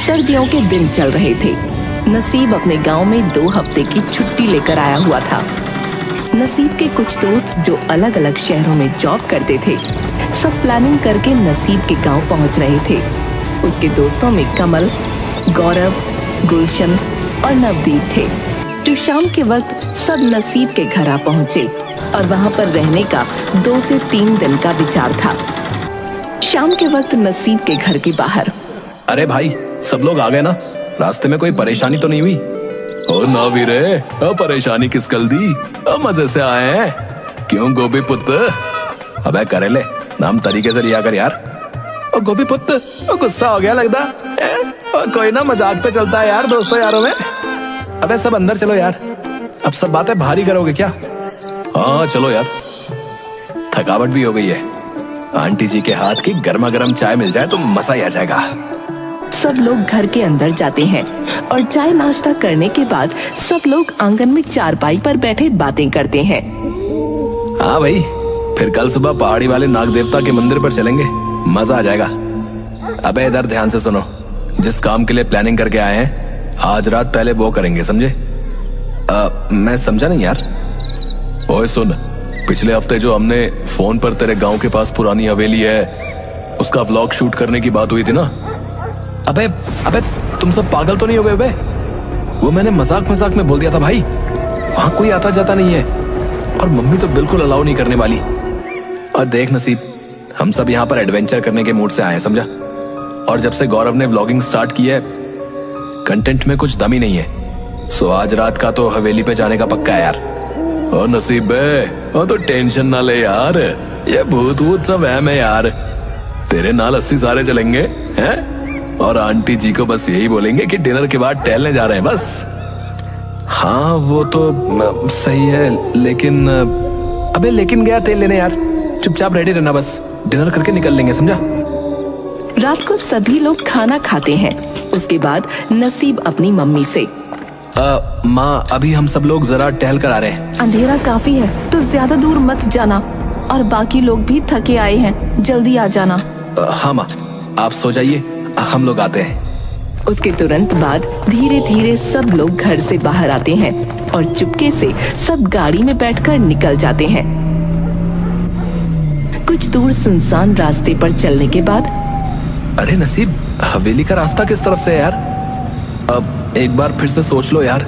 सर्दियों के दिन चल रहे थे। नसीब अपने गांव में 2 हफ्ते की छुट्टी लेकर आया हुआ था। नसीब के कुछ दोस्त जो अलग अलग शहरों में जॉब करते थे, सब प्लानिंग करके नसीब के गांव पहुंच रहे थे। उसके दोस्तों में कमल, गौरव, गुलशन और नवदीप थे, जो शाम के वक्त सब नसीब के घर आ पहुंचे और वहां पर रहने का 2 से 3 दिन का विचार था। शाम के वक्त नसीब के घर के बाहर, अरे भाई, सब लोग आ गए ना? रास्ते में कोई परेशानी तो नहीं हुई? ओ ना वीरे, परेशानी किस गल दी? मजे से आए हैं। क्यों गोभी पुत्र? अबे करेले, नाम तरीके से लिया कर यार। ओ गोभी पुत्र, गुस्सा हो गया लगता है। कोई ना, मजाक तो चलता है यार दोस्तों यारों में। अबे सब अंदर चलो यार, अब सब बातें भारी करोगे क्या? हाँ चलो यार, थकावट भी हो गई है। आंटी जी के हाथ की गर्मा गर्म चाय मिल जाए तो मजा ही आ जाएगा। सब लोग घर के अंदर जाते हैं और चाय नाश्ता करने के बाद सब लोग आंगन में चारपाई पर बैठे बातें करते हैं। हाँ भाई, फिर कल सुबह पहाड़ी वाले नाग देवता के मंदिर पर चलेंगे, मजा आ जाएगा। अबे इधर ध्यान से सुनो, जिस काम के लिए प्लानिंग करके आए हैं, आज रात पहले वो करेंगे, समझे? मैं समझा नहीं यार। ओए सुन, पिछले हफ्ते जो हमने फोन पर तेरे गांव के पास पुरानी हवेली है, उसका व्लॉग शूट करने की बात हुई थी ना? अबे अबे तुम सब पागल तो नहीं हो गए बे? वो मैंने मजाक मजाक में बोल दिया था भाई। वहां कोई आता जाता नहीं है और मम्मी तो बिल्कुल अलाउ नहीं करने वाली। और देख नसीब, हम सब यहाँ पर एडवेंचर करने के मूड से आए हैं, समझा? और जब से गौरव ने व्लॉगिंग स्टार्ट की है, कंटेंट में कुछ दम ही नहीं है। सो आज रात का तो हवेली पे जाने का पक्का है यार। और नसीब बे, तो टेंशन ना ले यार, ये भूत वूत सब है यार। तेरे नाल 80 सारे चलेंगे हैं? और आंटी जी को बस यही बोलेंगे कि डिनर के बाद टहलने जा रहे हैं बस। हाँ वो तो सही है, लेकिन अबे लेकिन गया तेल लेने यार। चुपचाप रेडी रहना, बस डिनर करके निकल लेंगे, समझा? रात को सभी लोग खाना खाते हैं। उसके बाद नसीब अपनी मम्मी से, माँ अभी हम सब लोग जरा टहल कर आ रहे हैं। अंधेरा काफी है तो ज्यादा दूर मत जाना, और बाकी लोग भी थके आए हैं, जल्दी आ जाना। हाँ माँ, आप सो जाइए, हम लोग आते हैं। उसके तुरंत बाद धीरे धीरे सब लोग घर से बाहर आते हैं और चुपके से सब गाड़ी में बैठकर निकल जाते हैं। कुछ दूर सुनसान रास्ते पर चलने के बाद, अरे नसीब, हवेली का रास्ता किस तरफ से है यार? अब एक बार फिर से सोच लो यार,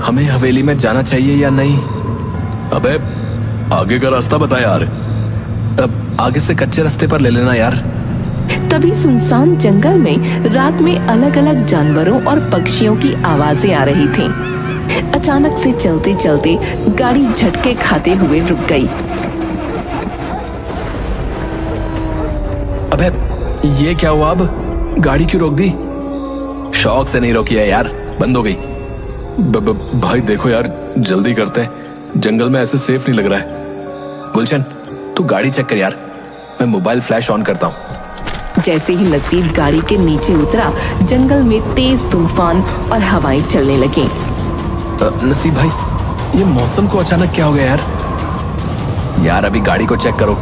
हमें हवेली में जाना चाहिए या नहीं? अबे आगे का रास्ता बता यार। अब आगे से कच्चे रास्ते पर ले लेना यार। तभी सुनसान जंगल में रात में अलग अलग जानवरों और पक्षियों की आवाजें आ रही थीं। अचानक से चलते चलते गाड़ी झटके खाते हुए रुक गई। अबे ये क्या हुआ? अब गाड़ी क्यों रोक दी? शौक से नहीं रोकी है यार, बंद हो गई। भाई देखो यार, जल्दी करते हैं, जंगल में ऐसे सेफ नहीं लग रहा है। गुलशन तू गाड़ी चेक कर यार, मैं मोबाइल फ्लैश ऑन करता हूँ। जैसे ही नसीब गाड़ी के नीचे उतरा, जंगल में तेज तूफान और हवाएं चलने लगी। नसीब भाई, ये मौसम को अचानक क्या हो गया यार? यार अभी गाड़ी को चेक करो,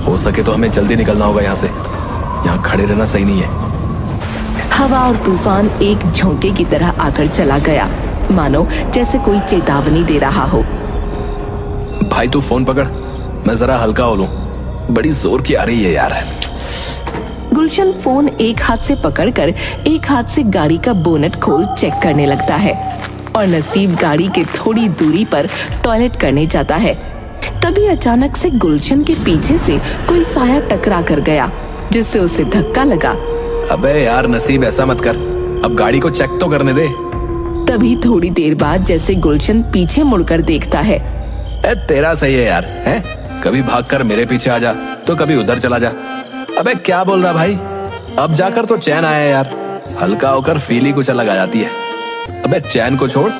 हो सके तो हमें जल्दी निकलना होगा यहाँ से, यहाँ खड़े रहना सही नहीं है। हवा और तूफान एक झोंके की तरह आकर चला गया, मानो जैसे कोई चेतावनी दे रहा हो। भाई तू फोन पकड़, मैं जरा हल्का हो लूं, बड़ी जोर की आ रही है यार। गुलशन फोन एक हाथ से पकड़कर एक हाथ से गाड़ी का बोनट खोल चेक करने लगता है और नसीब गाड़ी के थोड़ी दूरी पर टॉयलेट करने जाता है। तभी अचानक से गुलशन के पीछे से कोई साया टकरा कर गया, जिससे उसे धक्का लगा। अबे यार नसीब, ऐसा मत कर, अब गाड़ी को चेक तो करने दे। तभी थोड़ी देर बाद जैसे गुलशन पीछे मुड़कर देखता है। तेरा सही है यार, है? कभी भागकर मेरे पीछे आ जा तो कभी उधर चला जा। अबे क्या बोल रहा भाई? अब जाकर तो चैन आया यार, हल्का होकर फील ही कुछ अलग आ जाती है। अबे चैन को छोड़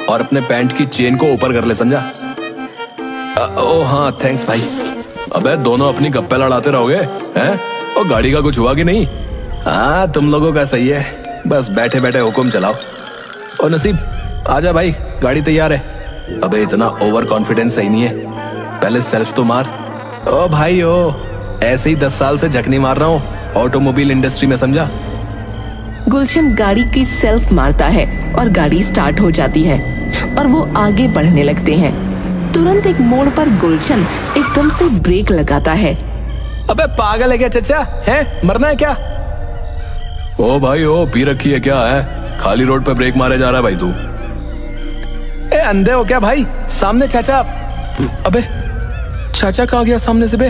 और अपने पैंट की चेन को ऊपर कर ले, समझा? ओ हाँ थैंक्स भाई। अबे दोनों अपनी गप्पे लड़ाते रहोगे हैं? और गाड़ी का कुछ हुआ कि नहीं? हाँ तुम लोगों का सही है, बस बैठे बैठे हुक्म चलाओ। और नसीब आजा भाई, गाड़ी तैयार है। अबे इतना ओवर कॉन्फिडेंस सही नहीं है, पहले सेल्फ तो मार। ओ भाई ओ, ऐसे ही 10 साल से झकनी मार रहा हूँ ऑटोमोबाइल इंडस्ट्री में, समझा? गुलशन गाड़ी की सेल्फ मारता है और गाड़ी स्टार्ट हो जाती है और वो आगे बढ़ने लगते हैं। तुरंत एक मोड़ पर गुलशन एकदम से ब्रेक लगाता है। अबे पागल है क्या चचा? है मरना है क्या? ओ भाई ओ, पी रखी है क्या? है खाली रोड पे ब्रेक मारे जा रहा है भाई तू? ए अंधे हो क्या भाई? सामने चाचा। अबे चाचा कहाँ गया सामने से बे?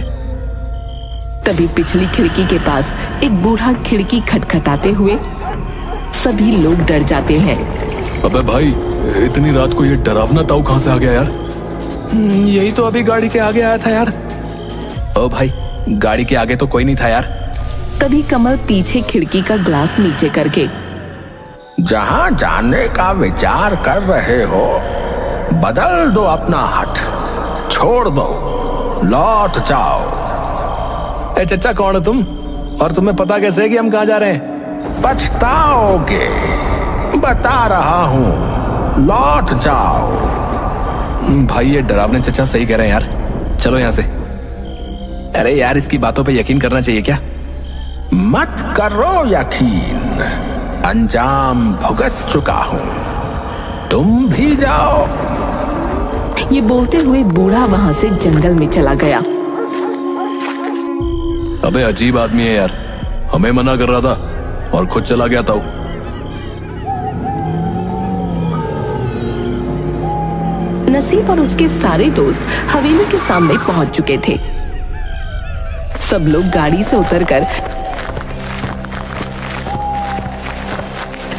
तभी पिछली खिड़की के पास एक बूढ़ा खिड़की खटखटाते हुए सभी लोग डर जाते हैं। अबे भाई इतनी रात को ये डरावना ताऊ कहाँ से आ गया यार? यही तो अभी गाड़ी के आगे आया था यार। ओ भाई गाड़ी के आगे तो कोई नहीं था यार। तभी कमल पीछे खिड़की का ग्लास नीचे करके, जहां जाने का विचार कर रहे हो बदल दो अपना हट, छोड़ दो, लौट जाओ। ए चचा कौन हो तुम? और तुम्हें पता कैसे है कि हम कहाँ जा रहे हैं? पछताओगे, बता रहा हूं, लौट जाओ। भाई ये डरावने चचा सही कह रहे हैं यार, चलो यहां से। अरे यार इसकी बातों पे यकीन करना चाहिए क्या? मत करो यकीन, अंजाम भुगत चुका हूं, तुम भी जाओ। ये बोलते हुए बूढ़ा वहां से जंगल में चला गया। अबे अजीब आदमी है यार, हमें मना कर रहा था और खुद चला गया था। नसीब और उसके सारे दोस्त हवेली के सामने पहुंच चुके थे। सब लोग गाड़ी से उतरकर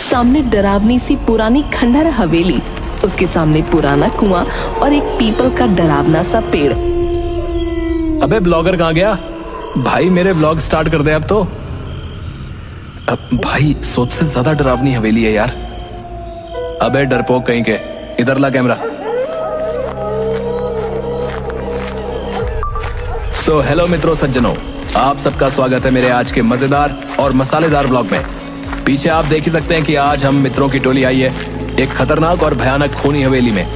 सामने डरावनी सी पुरानी खंडहर हवेली, उसके सामने पुराना कुआं और एक पीपल का डरावना सा पेड़। अबे ब्लॉगर कहाँ गया? भाई मेरे ब्लॉग स्टार्ट कर दे अब तो। अब भाई सोच से ज्यादा डरावनी हवेली है यार। अबे डरपोक कहीं के, इधर ला कैमरा। सो हेलो मित्रों सज्जनों, आप सबका स्वागत है मेरे आज के मजेदार और मसालेदार ब्लॉग में। पीछे आप देख ही सकते हैं कि आज हम मित्रों की टोली आई है एक खतरनाक और भयानक खूनी हवेली में।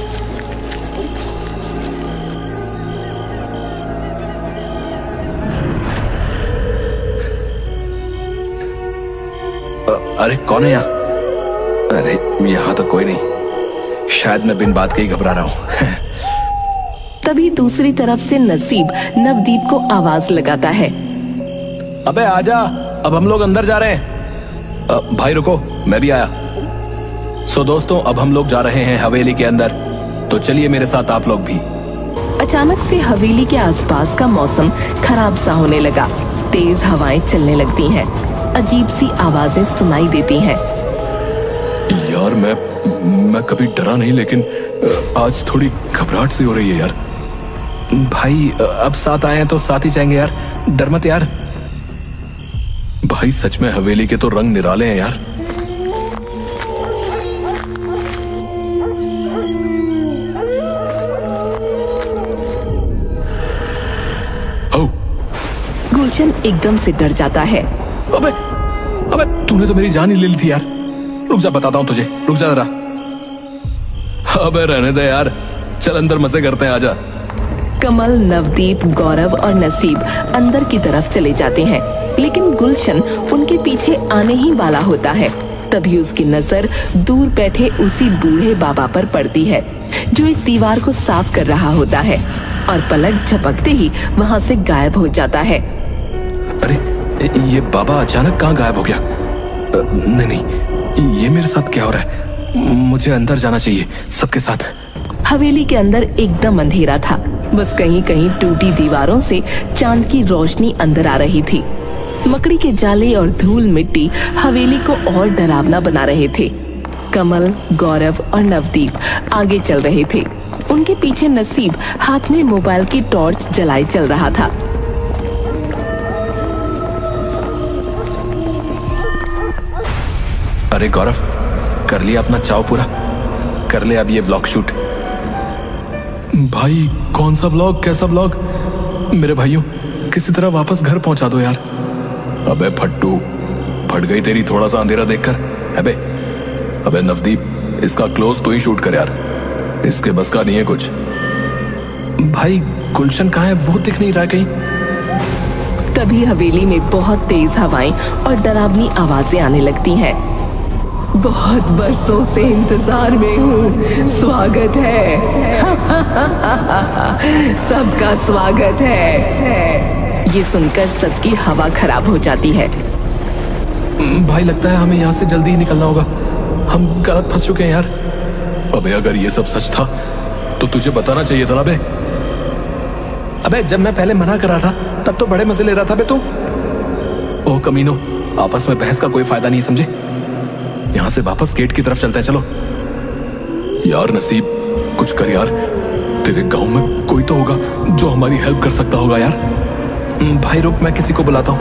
अरे कौन है यहाँ? अरे यहाँ तो कोई नहीं, शायद मैं बिन बात के ही घबरा रहा हूँ। तभी दूसरी तरफ से नसीब नवदीप को आवाज लगाता है। अबे आजा, अब हम लोग अंदर जा रहे हैं। भाई रुको, मैं भी आया। सो दोस्तों अब हम लोग जा रहे हैं हवेली के अंदर, तो चलिए मेरे साथ आप लोग भी। अचानक से हवेली के आसपास का मौसम खराब सा होने लगा। तेज हवाएं चलने लगती हैं, अजीब सी आवाजें सुनाई देती हैं। यार मैं कभी डरा नहीं, लेकिन आज थोड़ी घबराहट सी हो रही है यार। भाई अब साथ आए हैं तो साथ ही जाएंगे यार, डर मत यार। भाई सच में हवेली के तो रंग निराले हैं यार। गुलशन एकदम से डर जाता है। अबे अबे तूने तो मेरी जान ही ले ली थी यार। रुक जा, बताता हूं तुझे, रुक जा जरा। अबे रहने दे यार, चल अंदर मजे करते हैं, आजा। कमल, नवदीप, गौरव और नसीब अंदर की तरफ चले जाते हैं, लेकिन गुलशन उनके पीछे आने ही वाला होता है। तभी उसकी नजर दूर बैठे उसी बूढ़े बाबा पर पड़ती है जो एक दीवार को साफ कर रहा होता है और पलक झपकते ही वहां से गायब हो जाता है। अरे ये बाबा अचानक कहाँ गायब हो गया? नहीं, ये मेरे साथ क्या हो रहा है? मुझे अंदर जाना चाहिए सबके साथ। हवेली के अंदर एकदम अंधेरा था, बस कहीं कहीं टूटी दीवारों से चांद की रोशनी अंदर आ रही थी। मकड़ी के जाले और धूल मिट्टी हवेली को और डरावना बना रहे थे। कमल, गौरव और नवदीप आगे चल रहे थे, उनके पीछे नसीब हाथ में मोबाइल की टॉर्च जलाए चल रहा था। अरे गौरव, कर लिया अपना चाव पूरा, कर ले अब ये व्लॉग शूट। भाई कौन सा व्लॉग, कैसा व्लॉग? मेरे भाइयों किसी तरह वापस घर पहुंचा दो यार। अबे फट्टू, फट गई तेरी थोड़ा सा अंधेरा देखकर। अबे नवदीप, इसका क्लोज तो ही शूट कर यार, इसके बस का नहीं है कुछ। भाई गुलशन कहाँ है? वो दिख नहीं रहा कहीं। तभी हवेली में बहुत तेज हवाएं और डरावनी आवाजें आने लगती हैं। बहुत बरसों से इंतजार में हूँ। स्वागत है। सबका स्वागत है। ये सुनकर सबकी हवा खराब हो जाती है। भाई लगता है हमें यहाँ से जल्दी ही निकलना होगा। हम गलत फंस चुके हैं यार। अबे अगर ये सब सच था तो तुझे बताना चाहिए था ना बे। अबे जब मैं पहले मना कर रहा था तब तो बड़े मजे ले रहा था बे तू। ओ कमीनो, आपस में बहस का कोई फायदा नहीं, समझे? यहां से वापस गेट की तरफ चलते हैं, चलो। यार नसीब, कुछ कर यार। तेरे गांव में कोई तो होगा जो हमारी हेल्प कर सकता होगा यार। भाई रुक, मैं किसी को बुलाता हूं।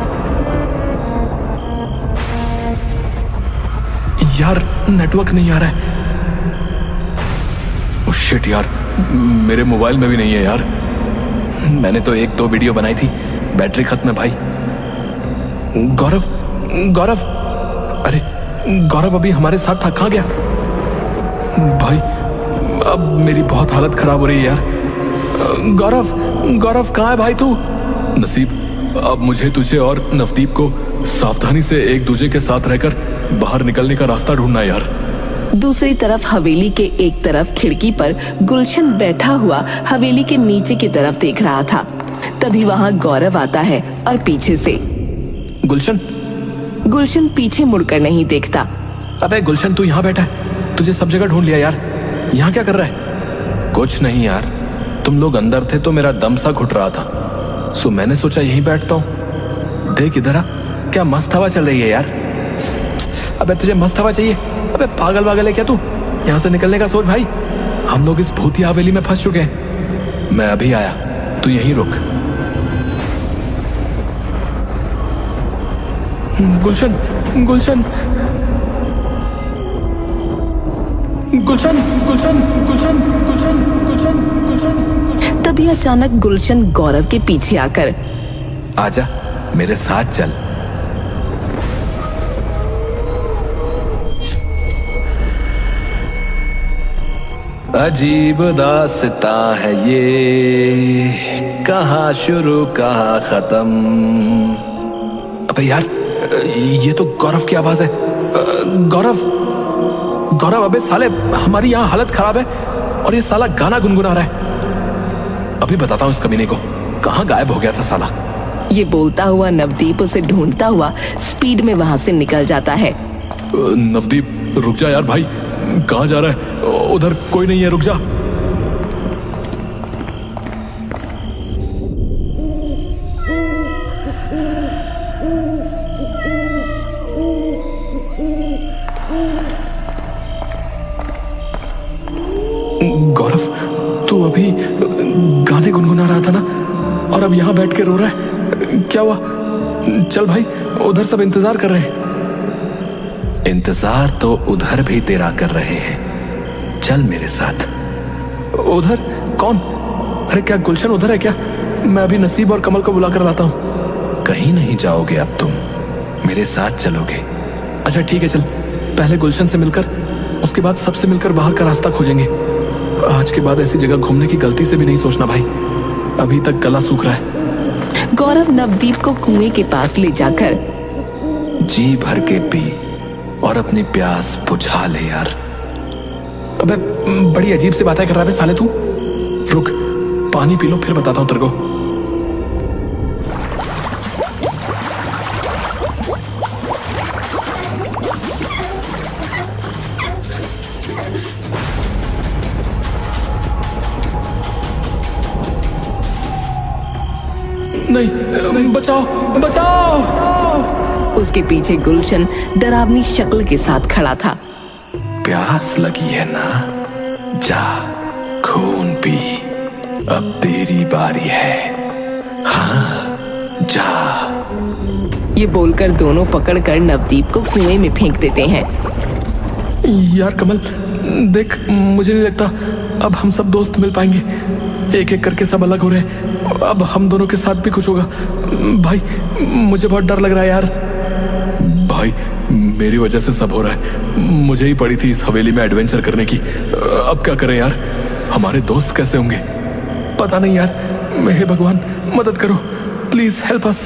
यार नेटवर्क नहीं आ रहा है। ओह शिट यार, मेरे मोबाइल में भी नहीं है यार। मैंने तो 1-2 वीडियो बनाई थी, बैटरी खत्म है भाई। गौरव, गौरव, अरे गौरव अभी हमारे साथ था, कहाँ गया? भाई अब मेरी बहुत हालत खराब हो रही है यार। गौरव, गौरव कहाँ है भाई तू? नसीब, अब मुझे तुझे और नवदीप को सावधानी से एक दूसरे के साथ रहकर बाहर निकलने का रास्ता ढूंढना है यार। दूसरी तरफ हवेली के एक तरफ खिड़की पर गुलशन बैठा हुआ हवेली के नीचे की तरफ देख रहा था। तभी वहां गौरव आता है और पीछे से। गुलशन? गुलशन पीछे मुड़कर नहीं देखता। अबे गुलशन, तू यहाँ बैठा है? तुझे सब जगह ढूंढ लिया यार। यहाँ क्या कर रहा है? कुछ नहीं यार, तुम लोग अंदर थे तो मेरा दम सा घुट रहा था, सो मैंने सोचा यहीं बैठता हूँ। देख इधर आ, क्या मस्त हवा चल रही है यार। अबे तुझे मस्त हवा चाहिए? अबे पागल वागल है क्या तू? यहाँ से निकलने का सोच भाई। हम लोग इस भूतिया हवेली में फंस चुके हैं। मैं अभी आया, तू यहीं रुक। गुलशन, गुलशन, गुलशन, गुलशन, गुलशन, गुलशन, गुलशन, गुलशन। तभी अचानक गुलशन गौरव के पीछे आकर, आजा मेरे साथ चल। अजीब दास्तां है ये, कहाँ शुरू कहाँ खत्म। अबे यार, ये तो गौरव की आवाज है। गौरव, गौरव, अबे साले हमारी यहाँ हालत खराब है और ये साला गाना गुनगुना रहा है। अभी बताता हूँ इस कमीने को, कहाँ गायब हो गया था साला। ये बोलता हुआ नवदीप उसे ढूंढता हुआ स्पीड में वहां से निकल जाता है। नवदीप रुक जा यार भाई, कहाँ जा रहा है? उधर कोई नहीं है, रुक जा। गौरव, तू अभी गाने गुनगुना रहा था ना, और अब यहाँ बैठ के रो रहा है, क्या हुआ? चल भाई, उधर सब इंतजार कर रहे हैं। इंतजार तो उधर भी तेरा कर रहे हैं, चल मेरे साथ। उधर? कौन? अरे क्या गुलशन उधर है क्या? मैं अभी नसीब और कमल को बुला कर लाता हूँ। कहीं नहीं जाओगे अब तुम, मेरे साथ चलोगे। अच्छा ठीक है, चल पहले गुलशन से मिलकर, उसके बाद सबसे मिलकर बाहर का रास्ता खोजेंगे। आज के बाद ऐसी जगह घूमने की गलती से भी नहीं सोचना भाई, अभी तक गला सूख रहा है। गौरव नवदीप को कुएं के पास ले जाकर, जी भर के पी और अपनी प्यास बुझा ले यार। अबे बड़ी अजीब सी बातें कर रहा है साले तू। रुक, पानी पी लो फिर बताता हूं तेरे को। नहीं, बचाओ, बचाओ। उसके पीछे गुलशन डरावनी शक्ल के साथ खड़ा था। प्यास लगी है ना, जा खून पी, अब तेरी बारी है। हाँ जा। ये बोलकर दोनों पकड़कर नवदीप को कुएं में फेंक देते हैं। यार कमल देख, मुझे नहीं लगता अब हम सब दोस्त मिल पाएंगे। एक एक करके सब अलग हो रहे हैं, अब हम दोनों के साथ भी कुछ होगा। भाई मुझे बहुत डर लग रहा है यार। भाई मेरी वजह से सब हो रहा है, मुझे ही पड़ी थी इस हवेली में एडवेंचर करने की। अब क्या करें यार, हमारे दोस्त कैसे होंगे पता नहीं यार। हे भगवान मदद करो, प्लीज हेल्प अस।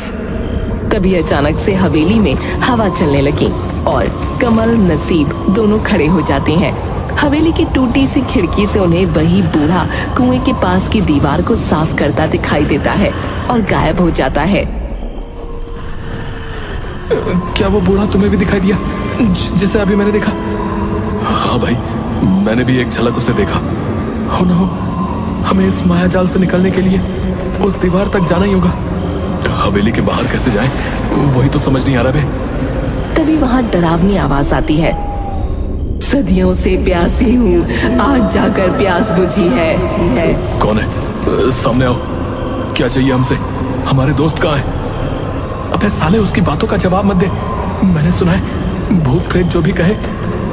तभी अचानक से हवेली में हवा चलने लगी और कमल नसीब दोनों खड़े हो जाते हैं। हवेली की टूटी सी खिड़की से उन्हें वही बूढ़ा कुएं के पास की दीवार को साफ करता दिखाई देता है और गायब हो जाता है। क्या वो बूढ़ा तुम्हें भी दिखाई दिया जिसे अभी मैंने देखा? हाँ भाई, मैंने भी एक झलक उसे देखा। हो ना हो, हमें इस मायाजाल से निकलने के लिए उस दीवार तक जाना ही होगा। हवेली के बाहर कैसे जाएं, वही तो समझ नहीं आ रहा बे। तभी वहां डरावनी आवाज आती है। सदियों से प्यासी हूँ, आज जाकर प्यास बुझी है। कौन है? सामने आओ। क्या चाहिए हमसे? हमारे दोस्त कहाँ हैं? अबे साले, उसकी बातों का जवाब मत दे। मैंने सुना है भूत प्रेत जो भी कहे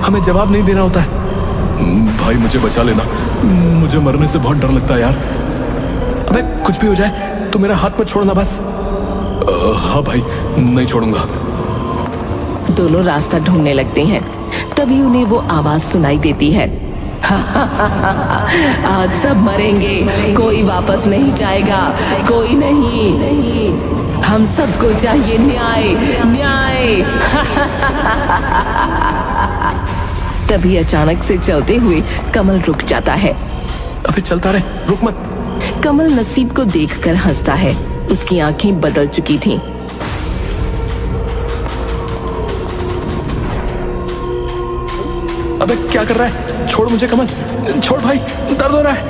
हमें जवाब नहीं देना होता है। भाई मुझे बचा लेना, मुझे मरने से बहुत डर लगता है यार। अबे कुछ भी हो जाए तो मेरा हाथ मत छोड़ना बस। हाँ भाई, नहीं छोड़ूंगा। दोनों रास्ता ढूंढने लगते हैं। तभी उन्हें वो आवाज सुनाई देती है। आज सब मरेंगे, कोई वापस नहीं जाएगा, कोई नहीं। हम सबको चाहिए न्याय, न्याय। तभी अचानक से चलते हुए कमल रुक जाता है। अबे चलता रहे, रुक मत। कमल नसीब को देखकर हंसता है। उसकी आंखें बदल चुकी थीं। अबे क्या कर रहा है? छोड़ मुझे कमल, छोड़ भाई, दर्द हो रहा है।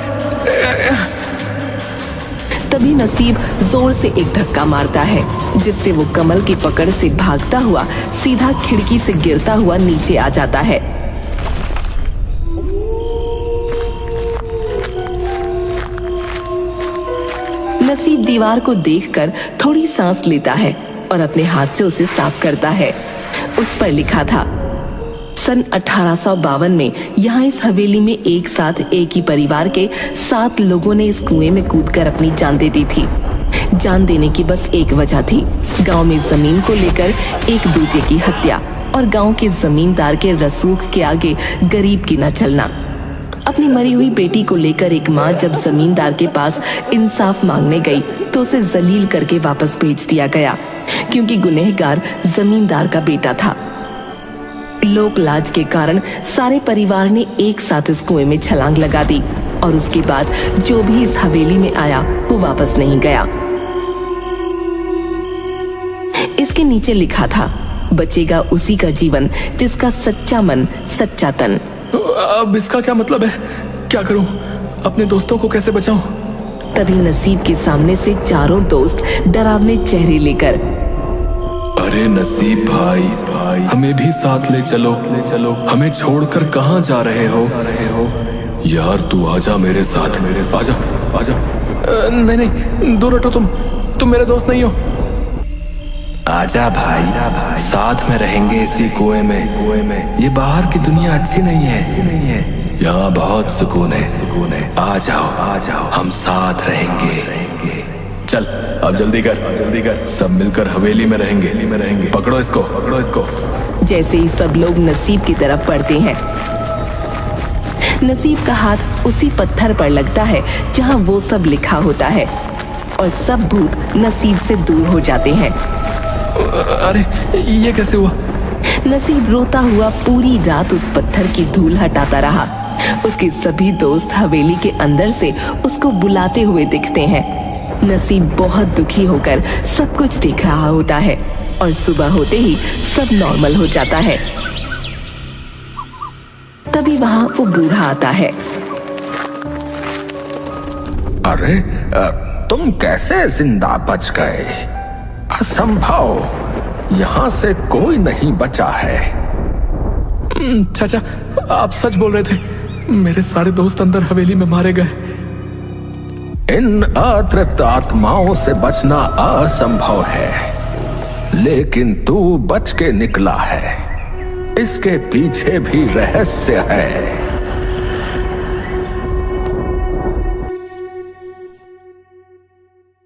तभी नसीब जोर से एक धक्का मारता है, जिससे वो कमल की पकड़ से भागता हुआ सीधा खिड़की से गिरता हुआ नीचे आ जाता है। नसीब दीवार को देखकर थोड़ी सांस लेता है और अपने हाथ से उसे साफ करता है। उस पर लिखा था, सन 1852 में यहाँ इस हवेली में एक साथ एक ही परिवार के 7 लोगों ने इस कुएं में कूदकर अपनी जान दे दी थी। जान देने की बस एक वजह थी, गांव में जमीन को लेकर एक दूजे की हत्या और गांव के जमींदार के रसूख के आगे गरीब की न चलना। अपनी मरी हुई बेटी को लेकर एक माँ जब जमींदार के पास इंसाफ मांगने गई तो उसे जलील करके वापस भेज दिया गया, क्योंकि गुनहगार जमींदार का बेटा था। लोक लाज के कारण सारे परिवार ने एक साथ इस कुएं में छलांग लगा दी और उसके बाद जो भी इस हवेली में आया वो वापस नहीं गया। इसके नीचे लिखा था, बचेगा उसी का जीवन जिसका सच्चा मन सच्चा तन। अब इसका क्या मतलब है? क्या करूं? अपने दोस्तों को कैसे बचाऊं? तभी नसीब के सामने से चारों दोस्त डरावने चेहरे लेकर, अरे नसीब भाई, हमें भी साथ ले चलो, हमें छोड़कर कहाँ जा रहे हो? यार तू आजा मेरे साथ, आजा। नहीं, दूर हटो, तुम मेरे दोस्त नहीं हो। आजा भाई, साथ में रहेंगे इसी कुएं में। ये बाहर की दुनिया अच्छी नहीं है, यहाँ बहुत सुकून है। आ जाओ, हम साथ रहेंगे। चल अब जल्दी कर, सब मिलकर हवेली में रहेंगे। पकड़ो इसको। जैसे ही सब लोग नसीब की तरफ बढ़ते हैं, नसीब का हाथ उसी पत्थर पर लगता है जहां वो सब लिखा होता है और सब भूत नसीब से दूर हो जाते हैं। अरे ये कैसे हुआ? नसीब रोता हुआ पूरी रात उस पत्थर की धूल हटाता रहा। उसके सभी दोस्त हवेली के अंदर से उसको बुलाते हुए दिखते हैं। नसीब बहुत दुखी होकर सब कुछ देख रहा होता है और सुबह होते ही सब नॉर्मल हो जाता है। तभी वहां वो बूढ़ा आता है। अरे तुम कैसे जिंदा बच गए? असंभव, यहाँ से कोई नहीं बचा है। चाचा, आप सच बोल रहे थे। मेरे सारे दोस्त अंदर हवेली में मारे गए। इन अतृप्त आत्माओं से बचना असंभव है, लेकिन तू बच के निकला है। इसके पीछे भी रहस्य है।